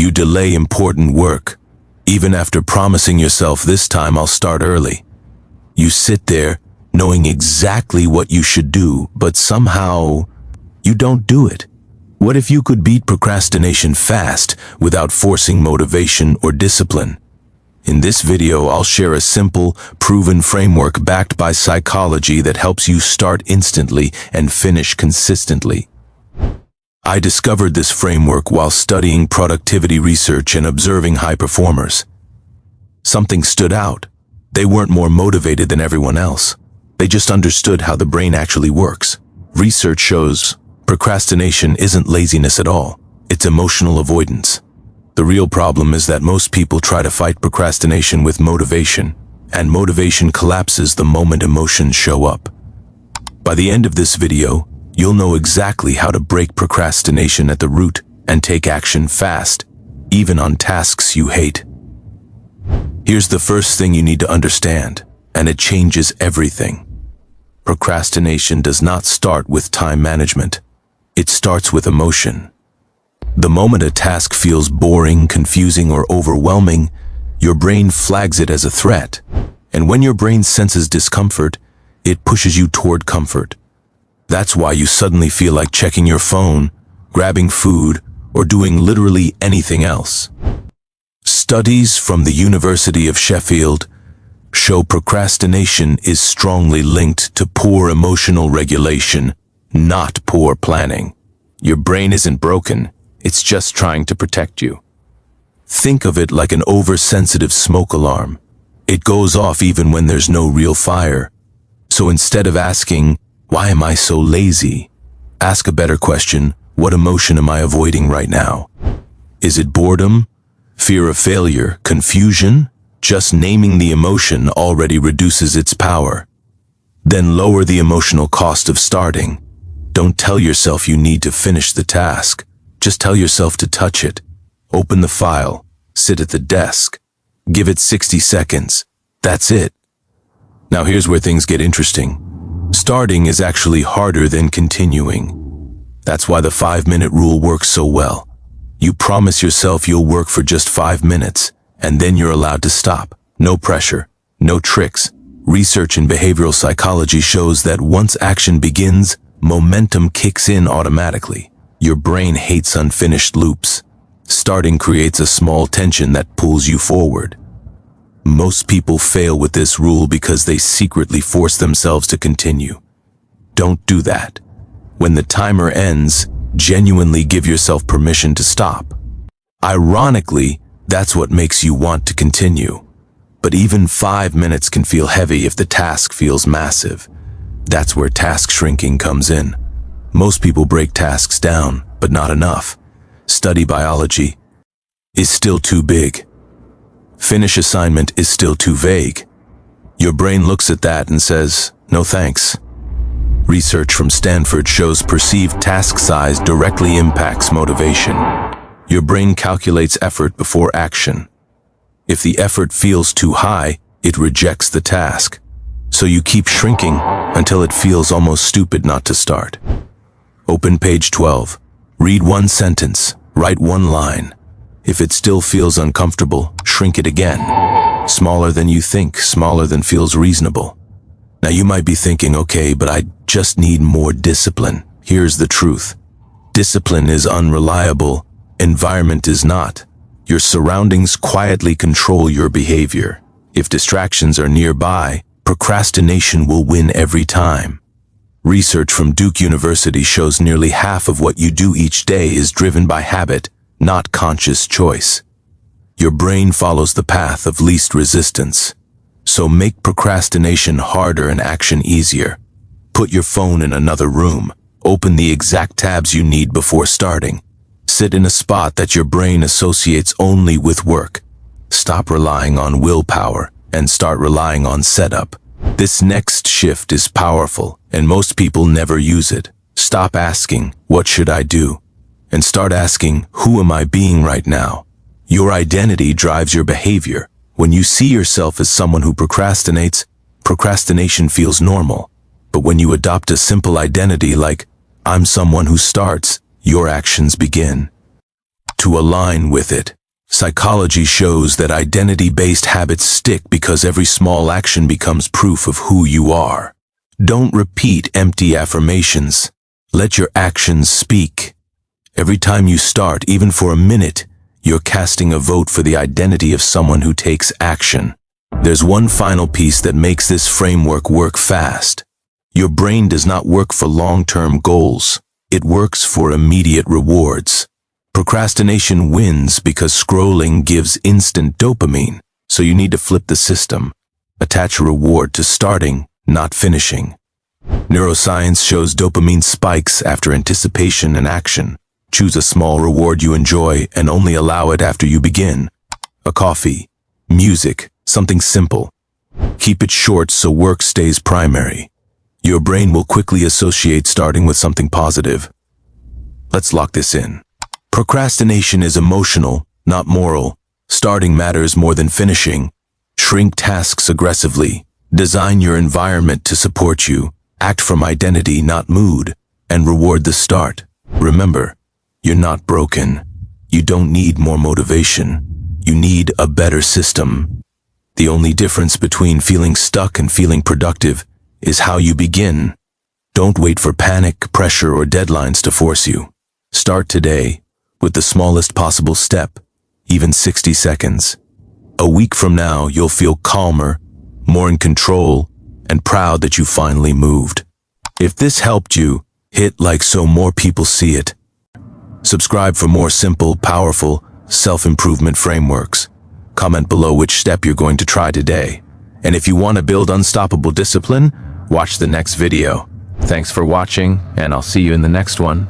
You delay important work, even after promising yourself this time I'll start early. You sit there knowing exactly what you should do, but somehow you don't do it. What if you could beat procrastination fast without forcing motivation or discipline? In this video, I'll share a simple, proven framework backed by psychology that helps you start instantly and finish consistently. I discovered this framework while studying productivity research and observing high performers. Something stood out. They weren't more motivated than everyone else. They just understood how the brain actually works. Research shows procrastination isn't laziness at all. It's emotional avoidance. The real problem is that most people try to fight procrastination with motivation, and motivation collapses the moment emotions show up. By the end of this video, you'll know exactly how to break procrastination at the root and take action fast, even on tasks you hate. Here's the first thing you need to understand, and it changes everything. Procrastination does not start with time management. It starts with emotion. The moment a task feels boring, confusing, or overwhelming, your brain flags it as a threat. And when your brain senses discomfort, it pushes you toward comfort. That's why you suddenly feel like checking your phone, grabbing food, or doing literally anything else. Studies from the University of Sheffield show procrastination is strongly linked to poor emotional regulation, not poor planning. Your brain isn't broken, it's just trying to protect you. Think of it like an oversensitive smoke alarm. It goes off even when there's no real fire. So instead of asking, "Why am I so lazy?" ask a better question: what emotion am I avoiding right now? Is it boredom? Fear of failure? Confusion? Just naming the emotion already reduces its power. Then lower the emotional cost of starting. Don't tell yourself you need to finish the task. Just tell yourself to touch it. Open the file. Sit at the desk. Give it 60 seconds. That's it. Now here's where things get interesting. Starting is actually harder than continuing. That's why the 5-minute rule works so well. You promise yourself you'll work for just 5 minutes, and then you're allowed to stop. No pressure, no tricks. Research in behavioral psychology shows that once action begins, momentum kicks in automatically. Your brain hates unfinished loops. Starting creates a small tension that pulls you forward. Most people fail with this rule because they secretly force themselves to continue. Don't do that. When the timer ends, genuinely give yourself permission to stop. Ironically, that's what makes you want to continue. But even 5 minutes can feel heavy if the task feels massive. That's where task shrinking comes in. Most people break tasks down, but not enough. Study biology is still too big. Finish assignment is still too vague. Your brain looks at that and says, "No thanks." Research from Stanford shows perceived task size directly impacts motivation. Your brain calculates effort before action. If the effort feels too high, it rejects the task. So you keep shrinking until it feels almost stupid not to start. Open page 12. Read one sentence. Write one line. If it still feels uncomfortable, shrink it again. Smaller than you think, smaller than feels reasonable. Now you might be thinking, okay, but I just need more discipline. Here's the truth. Discipline is unreliable. Environment is not. Your surroundings quietly control your behavior. If distractions are nearby, procrastination will win every time. Research from Duke University shows nearly half of what you do each day is driven by habit, not conscious choice. Your brain follows the path of least resistance. So make procrastination harder and action easier. Put your phone in another room. Open the exact tabs you need before starting. Sit in a spot that your brain associates only with work. Stop relying on willpower and start relying on setup. This next shift is powerful, and most people never use it. Stop asking, "What should I do?" and start asking, "Who am I being right now?" Your identity drives your behavior. When you see yourself as someone who procrastinates, procrastination feels normal. But when you adopt a simple identity like, "I'm someone who starts," your actions begin to align with it. Psychology shows that identity-based habits stick because every small action becomes proof of who you are. Don't repeat empty affirmations. Let your actions speak. Every time you start, even for a minute, you're casting a vote for the identity of someone who takes action. There's one final piece that makes this framework work fast. Your brain does not work for long-term goals. It works for immediate rewards. Procrastination wins because scrolling gives instant dopamine, so you need to flip the system. Attach a reward to starting, not finishing. Neuroscience shows dopamine spikes after anticipation and action. Choose a small reward you enjoy and only allow it after you begin. A coffee, music, something simple. Keep it short so work stays primary. Your brain will quickly associate starting with something positive. Let's lock this in. Procrastination is emotional, not moral. Starting matters more than finishing. Shrink tasks aggressively. Design your environment to support you. Act from identity, not mood. And reward the start. Remember, you're not broken. You don't need more motivation. You need a better system. The only difference between feeling stuck and feeling productive is how you begin. Don't wait for panic, pressure, or deadlines to force you. Start today with the smallest possible step, even 60 seconds. A week from now, you'll feel calmer, more in control, and proud that you finally moved. If this helped you, hit like so more people see it. Subscribe for more simple, powerful, self-improvement frameworks. Comment below which step you're going to try today. And if you want to build unstoppable discipline, watch the next video. Thanks for watching, and I'll see you in the next one.